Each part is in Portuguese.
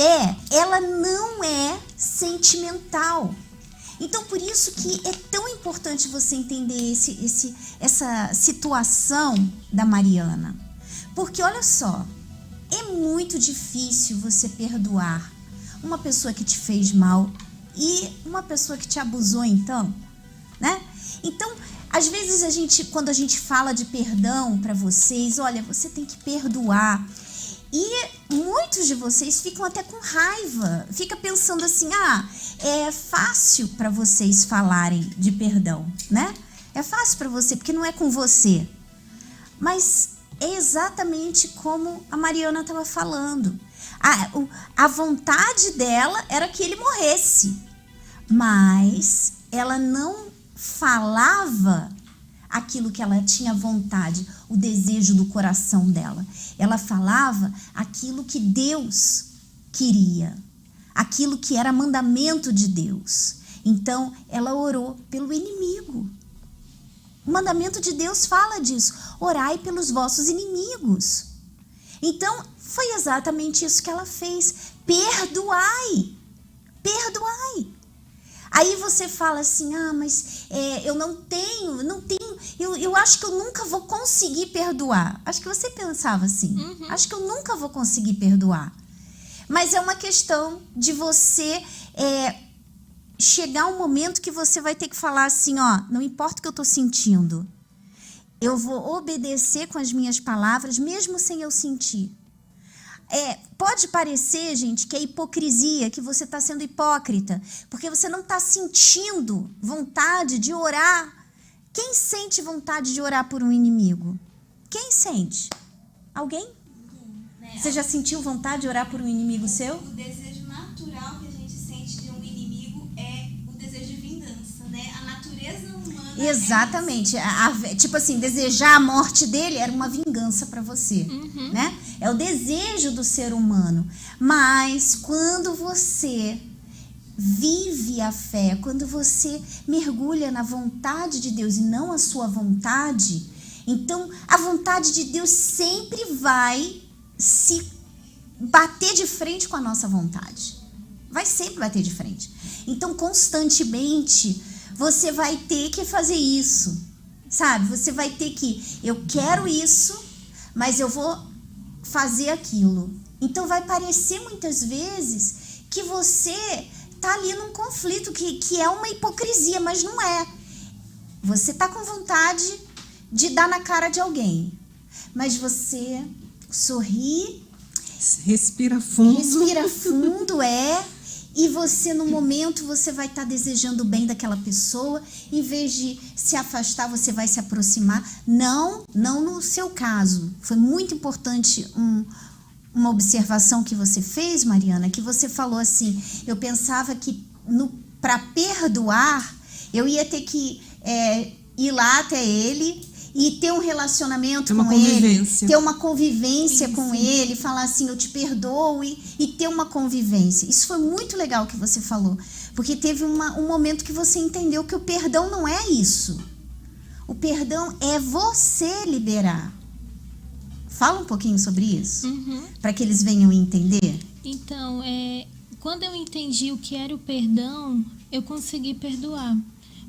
fé, ela não é sentimental. Então, por isso que é tão importante você entender essa situação da Mariana. Porque, olha só, é muito difícil você perdoar uma pessoa que te fez mal e uma pessoa que te abusou, então, né? Então, às vezes, quando a gente fala de perdão para vocês, olha, você tem que perdoar. E muitos de vocês ficam até com raiva, fica pensando assim, é fácil para vocês falarem de perdão, né? É fácil para você, porque não é com você. Mas é exatamente como a Mariana estava falando. A vontade dela era que ele morresse, mas ela não falava aquilo que ela tinha vontade, o desejo do coração dela. Ela falava aquilo que Deus queria, aquilo que era mandamento de Deus. Então, ela orou pelo inimigo. O mandamento de Deus fala disso. Orai pelos vossos inimigos. Então, foi exatamente isso que ela fez. Perdoai. Perdoai. Aí você fala assim, mas eu não tenho, eu acho que eu nunca vou conseguir perdoar. Acho que você pensava assim, acho que eu nunca vou conseguir perdoar. Mas é uma questão de você chegar um momento que você vai ter que falar assim, não importa o que eu estou sentindo, eu vou obedecer com as minhas palavras, mesmo sem eu sentir. Pode parecer, gente, que é hipocrisia, que você está sendo hipócrita, porque você não está sentindo vontade de orar. Quem sente vontade de orar por um inimigo? Quem sente? Alguém? Você já sentiu vontade de orar por um inimigo seu? O desejo natural que a gente sente de um inimigo é o desejo de vingança, né? A natureza humana. Exatamente. Tipo assim, desejar a morte dele era uma vingança para você, né? É o desejo do ser humano. Mas quando você vive a fé, quando você mergulha na vontade de Deus e não a sua vontade, então a vontade de Deus sempre vai se bater de frente com a nossa vontade. Vai sempre bater de frente. Então, constantemente, você vai ter que fazer isso, sabe? Você vai ter que, eu quero isso, mas eu vou fazer aquilo. Então, vai parecer muitas vezes que você tá ali num conflito, que é uma hipocrisia, mas não é. Você tá com vontade de dar na cara de alguém, mas você sorri, respira fundo, e você no momento você vai estar desejando o bem daquela pessoa, em vez de se afastar, você vai se aproximar. Não no seu caso. Foi muito importante uma observação que você fez, Mariana, que você falou assim, eu pensava que para perdoar, eu ia ter que ir lá até ele e ter um relacionamento com ele, ter uma convivência com ele, falar assim, eu te perdoo e ter uma convivência. Isso foi muito legal que você falou, porque teve um momento que você entendeu que o perdão não é isso. O perdão é você liberar. Fala um pouquinho sobre isso, para que eles venham entender. Então, quando eu entendi o que era o perdão, eu consegui perdoar.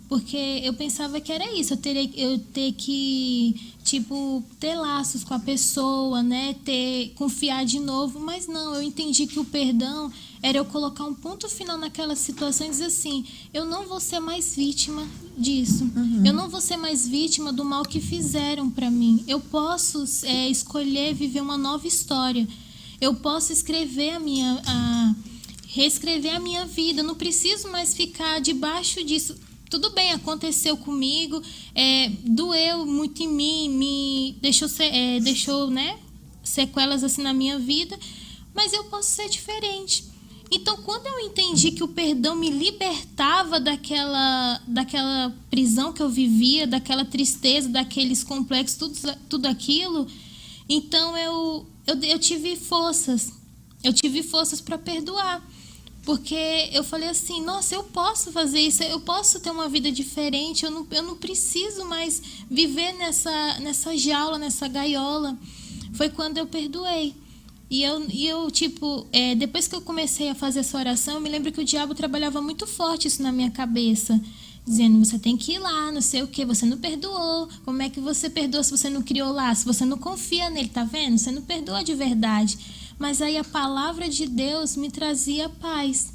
Porque eu pensava que era isso, eu ter que, ter laços com a pessoa, né? Confiar de novo, mas não, eu entendi que o perdão era eu colocar um ponto final naquela situação e dizer assim, eu não vou ser mais vítima disso, eu não vou ser mais vítima do mal que fizeram para mim, eu posso escolher viver uma nova história, eu posso reescrever a minha vida, eu não preciso mais ficar debaixo disso. Tudo bem, aconteceu comigo, doeu muito em mim, me deixou, né, sequelas assim na minha vida, mas eu posso ser diferente. Então, quando eu entendi que o perdão me libertava daquela prisão que eu vivia, daquela tristeza, daqueles complexos, tudo aquilo, então eu tive forças. Eu tive forças para perdoar. Porque eu falei assim, nossa, eu posso fazer isso, eu posso ter uma vida diferente, eu não preciso mais viver nessa jaula, nessa gaiola. Foi quando eu perdoei. Tipo, depois que eu comecei a fazer essa oração, eu me lembro que o diabo trabalhava muito forte isso na minha cabeça. Dizendo, você tem que ir lá, não sei o que, você não perdoou. Como é que você perdoa se você não criou lá? Se você não confia nele, tá vendo? Você não perdoa de verdade. Mas aí a palavra de Deus me trazia paz.